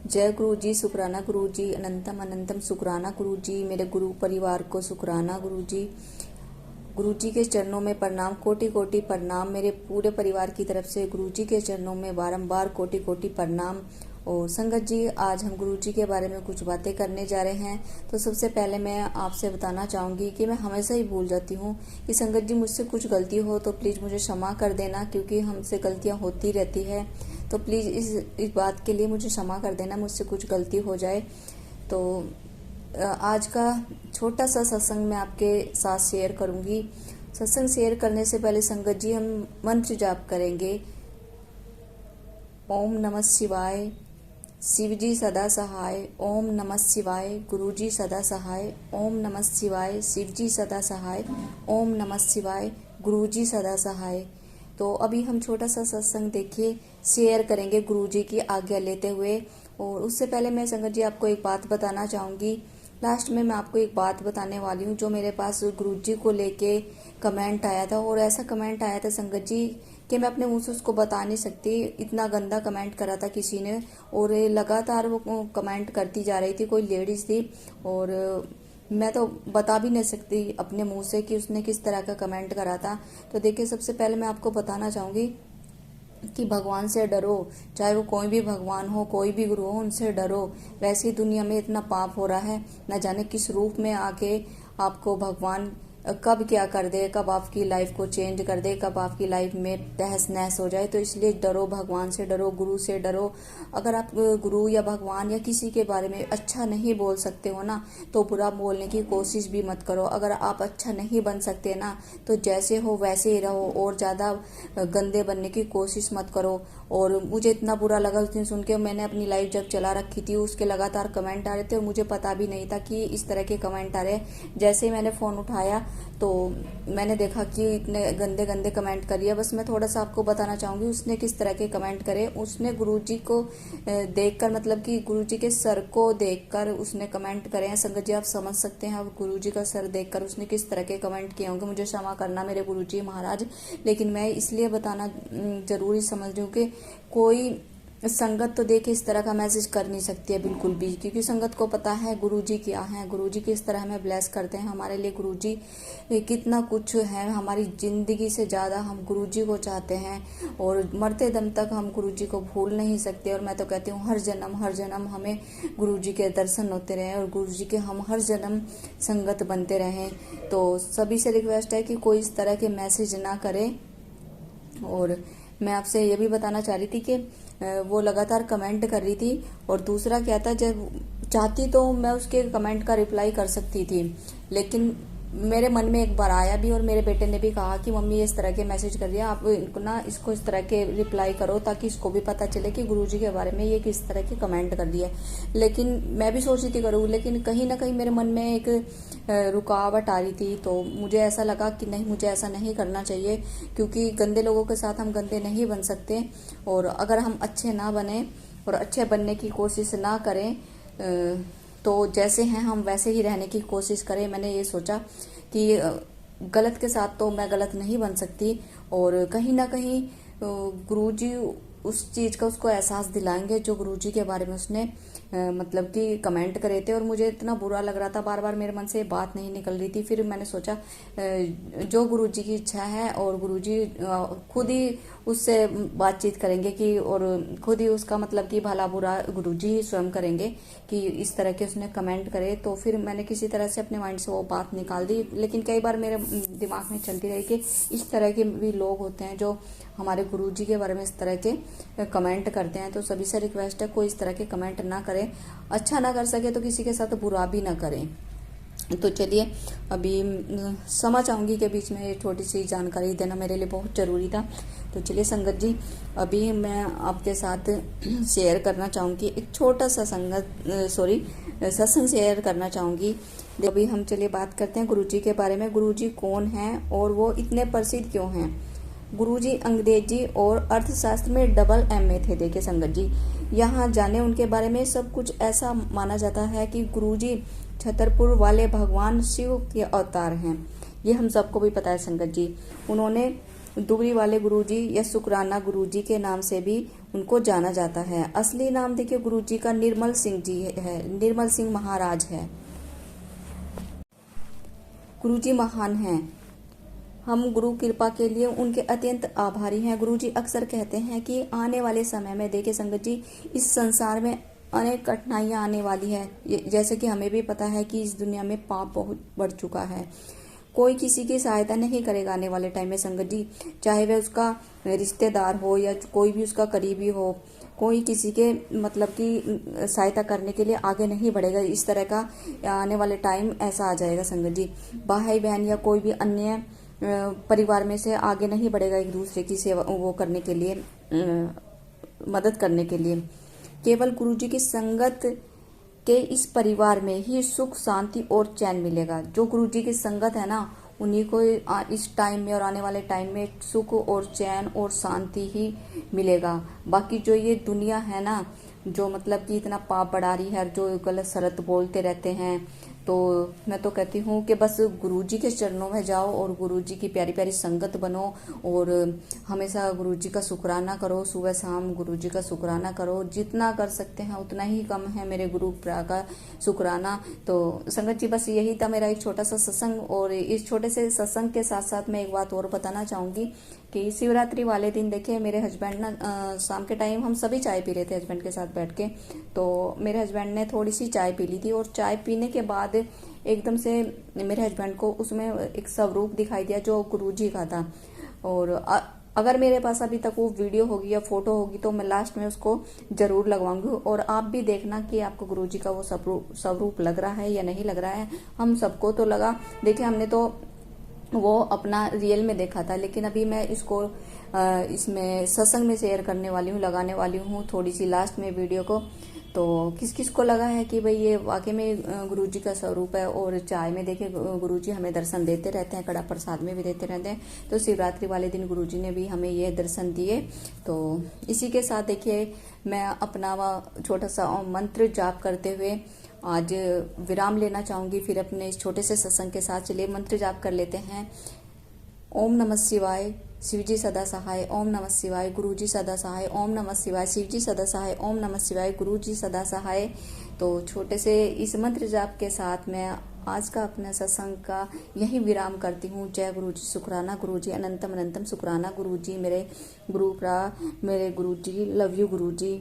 जय गुरु जी, शुक्राना गुरु जी, अनंतम अनंतम शुक्राना गुरु जी। मेरे गुरु परिवार को शुक्राना गुरु जी। गुरु जी के चरणों में प्रणाम, कोटि कोटि प्रणाम। मेरे पूरे परिवार की तरफ से गुरु जी के चरणों में बारंबार कोटि कोटि प्रणाम। और संगत जी, आज हम गुरु जी के बारे में कुछ बातें करने जा रहे हैं। तो सबसे पहले मैं आपसे बताना चाहूँगी कि मैं हमेशा ही भूल जाती हूँ कि संगत जी, मुझसे कुछ गलती हो तो प्लीज़ मुझे क्षमा कर देना, क्योंकि हमसे गलतियाँ होती रहती है। तो प्लीज़ इस बात के लिए मुझे क्षमा कर देना, मुझसे कुछ गलती हो जाए तो। आज का छोटा सा सत्संग मैं आपके साथ शेयर करूंगी। सत्संग शेयर करने से पहले संगत जी, हम मंत्र जाप करेंगे। ओम नमः शिवाय, शिव जी सदा सहाय। ओम नमः शिवाय, गुरु जी सदा सहाय। ओम नमः शिवाय, शिव जी सदा सहाय। ओम नमः शिवाय, गुरु जी सदा सहाय। तो अभी हम छोटा सा सत्संग देखिए शेयर करेंगे गुरु जी की आज्ञा लेते हुए। और उससे पहले मैं संगत जी आपको एक बात बताना चाहूँगी। लास्ट में मैं आपको एक बात बताने वाली हूँ जो मेरे पास गुरु जी को लेके कमेंट आया था। और ऐसा कमेंट आया था संगत जी कि मैं अपने मुंह से उसको बता नहीं सकती, इतना गंदा कमेंट करा था किसी ने। और लगातार वो कमेंट करती जा रही थी, कोई लेडीज थी। और मैं तो बता भी नहीं सकती अपने मुंह से कि उसने किस तरह का कमेंट करा था। तो देखिए, सबसे पहले मैं आपको बताना चाहूँगी कि भगवान से डरो। चाहे वो कोई भी भगवान हो, कोई भी गुरु हो, उनसे डरो। वैसे ही दुनिया में इतना पाप हो रहा है, न जाने किस रूप में आके आपको भगवान कब क्या कर दे, कब आपकी लाइफ को चेंज कर दे, कब आपकी लाइफ में तहस नहस हो जाए। तो इसलिए डरो, भगवान से डरो, गुरु से डरो। अगर आप गुरु या भगवान या किसी के बारे में अच्छा नहीं बोल सकते हो ना, तो बुरा बोलने की कोशिश भी मत करो। अगर आप अच्छा नहीं बन सकते ना, तो जैसे हो वैसे ही रहो, और ज़्यादा गंदे बनने की कोशिश मत करो। और मुझे इतना बुरा लगा उस दिन सुन के। मैंने अपनी लाइफ जब चला रखी थी, उसके लगातार कमेंट आ रहे थे और मुझे पता भी नहीं था कि इस तरह के कमेंट आ रहे हैं। जैसे ही मैंने फ़ोन उठाया तो मैंने देखा कि इतने गंदे गंदे कमेंट करिए। बस मैं थोड़ा सा आपको बताना चाहूँगी उसने किस तरह के कमेंट करे। उसने गुरुजी को देखकर, मतलब कि गुरुजी के सर को देखकर उसने कमेंट करे हैं। संगत जी, आप समझ सकते हैं अब गुरुजी का सर देखकर उसने किस तरह के कमेंट किए होंगे। मुझे क्षमा करना मेरे गुरुजी महाराज, लेकिन मैं इसलिए बताना जरूरी समझ रही हूँ कि कोई संगत तो देखिए इस तरह का मैसेज कर नहीं सकती है बिल्कुल भी, क्योंकि संगत को पता है गुरुजी क्या है, गुरुजी किस तरह हमें ब्लेस करते हैं। हमारे लिए गुरुजी कितना कुछ है, हमारी जिंदगी से ज़्यादा हम गुरुजी को चाहते हैं। और मरते दम तक हम गुरुजी को भूल नहीं सकते। और मैं तो कहती हूँ हर जन्म हमें गुरुजी के दर्शन होते रहें और गुरुजी के हम हर जन्म संगत बनते रहें। तो सभी से रिक्वेस्ट है कि कोई इस तरह के मैसेज ना करे। और मैं आपसे ये भी बताना चाह रही थी कि वो लगातार कमेंट कर रही थी। और दूसरा क्या था, जब चाहती तो मैं उसके कमेंट का रिप्लाई कर सकती थी, लेकिन मेरे मन में एक बार आया भी और मेरे बेटे ने भी कहा कि मम्मी इस तरह के मैसेज कर दिया, आप इनको ना इसको इस तरह के रिप्लाई करो ताकि इसको भी पता चले कि गुरुजी के बारे में ये किस तरह के कमेंट कर दिया। लेकिन मैं भी सोच रही थी करूँ, लेकिन कहीं ना कहीं मेरे मन में एक रुकावट आ रही थी। तो मुझे ऐसा लगा कि नहीं, मुझे ऐसा नहीं करना चाहिए, क्योंकि गंदे लोगों के साथ हम गंदे नहीं बन सकते। और अगर हम अच्छे ना बने और अच्छे बनने की कोशिश ना करें, तो जैसे हैं हम वैसे ही रहने की कोशिश करें। मैंने ये सोचा कि गलत के साथ तो मैं गलत नहीं बन सकती। और कहीं ना कहीं गुरुजी उस चीज़ का उसको एहसास दिलाएंगे जो गुरुजी के बारे में उसने मतलब कि कमेंट करे थे। और मुझे इतना बुरा लग रहा था, बार बार मेरे मन से बात नहीं निकल रही थी। फिर मैंने सोचा जो गुरुजी की इच्छा है और गुरुजी खुद ही उससे बातचीत करेंगे कि, और खुद ही उसका मतलब कि भला बुरा गुरुजी ही स्वयं करेंगे कि इस तरह के उसने कमेंट करे। तो फिर मैंने किसी तरह से अपने माइंड से वो बात निकाल दी। लेकिन कई बार मेरे दिमाग में चलती रही कि इस तरह के भी लोग होते हैं जो हमारे गुरुजी के बारे में इस तरह के कमेंट करते हैं। तो सभी से रिक्वेस्ट है कोई इस तरह के कमेंट ना करें। अच्छा ना कर सके तो किसी के साथ बुरा भी ना करें। तो चलिए, अभी क्षमा चाहूँगी के बीच में ये छोटी सी जानकारी देना मेरे लिए बहुत ज़रूरी था। तो चलिए संगत जी, अभी मैं आपके साथ शेयर करना चाहूँगी एक छोटा सा सत्संग शेयर करना चाहूँगी। अभी हम चलिए बात करते हैं गुरुजी के बारे में। गुरुजी कौन हैं और वो इतने प्रसिद्ध क्यों हैं। गुरुजी अंग्रेजी और अर्थशास्त्र में डबल MA थे। देखिए संगत जी, यहाँ जाने उनके बारे में सब कुछ ऐसा माना जाता है कि गुरुजी छतरपुर वाले भगवान शिव के अवतार हैं। ये हम सबको भी पता है संगत जी। उन्होंने दुबरी वाले गुरुजी या शुक्राना गुरुजी के नाम से भी उनको जाना जाता है। असली नाम देखिए गुरु जी का निर्मल सिंह जी है, निर्मल सिंह महाराज है। गुरु जी महान हैं। हम गुरु कृपा के लिए उनके अत्यंत आभारी हैं। गुरु जी अक्सर कहते हैं कि आने वाले समय में देखिए संगत जी, इस संसार में अनेक कठिनाइयां आने वाली है। जैसे कि हमें भी पता है कि इस दुनिया में पाप बहुत बढ़ चुका है। कोई किसी की सहायता नहीं करेगा आने वाले टाइम में संगत जी, चाहे वह उसका रिश्तेदार हो या कोई भी उसका करीबी हो, कोई किसी के मतलब कि सहायता करने के लिए आगे नहीं बढ़ेगा। इस तरह का आने वाले टाइम ऐसा आ जाएगा संगत जी। भाई बहन या कोई भी अन्य परिवार में से आगे नहीं बढ़ेगा एक दूसरे की सेवा वो करने के लिए, मदद करने के लिए। केवल गुरु जी की संगत के इस परिवार में ही सुख शांति और चैन मिलेगा। जो गुरु जी की संगत है ना, उन्हीं को इस टाइम में और आने वाले टाइम में सुख और चैन और शांति ही मिलेगा। बाकी जो ये दुनिया है ना, जो मतलब कि इतना पाप बढ़ा रही है, जो गलत शरत बोलते रहते हैं, तो मैं तो कहती हूँ कि बस गुरुजी के चरणों में जाओ और गुरुजी की प्यारी प्यारी संगत बनो और हमेशा गुरुजी का शुक्राना करो। सुबह शाम गुरुजी का शुक्राना करो, जितना कर सकते हैं उतना ही कम है मेरे गुरु का शुक्राना। तो संगत जी बस यही था मेरा एक छोटा सा सत्संग। और इस छोटे से सत्संग के साथ साथ मैं एक बात और बताना चाहूंगी कि शिवरात्रि वाले दिन देखिए मेरे हस्बैंड ना शाम के टाइम हम सभी चाय पी रहे थे हस्बैंड के साथ बैठ के, तो मेरे हस्बैंड ने थोड़ी सी चाय पी ली थी और चाय पीने के बाद एकदम से मेरे हस्बैंड को उसमें एक स्वरूप दिखाई दिया जो गुरुजी का था। और अगर मेरे पास अभी तक वो वीडियो होगी या फोटो होगी तो मैं लास्ट में उसको जरूर लगवाऊंगी और आप भी देखना कि आपको गुरुजी का वो स्वरूप लग रहा है या नहीं लग रहा है। हम सबको तो लगा, देखिए हमने तो वो अपना रियल में देखा था, लेकिन अभी मैं इसको इसमें सत्संग में शेयर करने वाली हूँ, लगाने वाली हूँ थोड़ी सी लास्ट में वीडियो को। तो किस किस को लगा है कि भाई ये वाकई में गुरुजी का स्वरूप है। और चाय में देखिए गुरुजी हमें दर्शन देते रहते हैं, कड़ा प्रसाद में भी देते रहते हैं। तो शिवरात्रि वाले दिन गुरुजी ने भी हमें ये दर्शन दिए। तो इसी के साथ देखिए मैं अपना छोटा सा मंत्र जाप करते हुए आज विराम लेना चाहूंगी। फिर अपने इस छोटे से सत्संग के साथ चलिए मंत्र जाप कर लेते हैं। ओम नमः शिवाय, शिवजी सदा सहाय। ओम नमः शिवाय, गुरुजी सदा सहाय। ओम नमः शिवाय, शिवजी सदा सहाय। ओम नमः शिवाय, गुरुजी सदा सहाय। तो छोटे से इस मंत्र जाप के साथ मैं आज का अपना सत्संग का यही विराम करती हूँ। जय गुरुजी, शुक्राना गुरुजी, अनंतम अनंतम शुक्राना गुरुजी, मेरे गुरु मेरे गुरुजी, लव यू गुरुजी।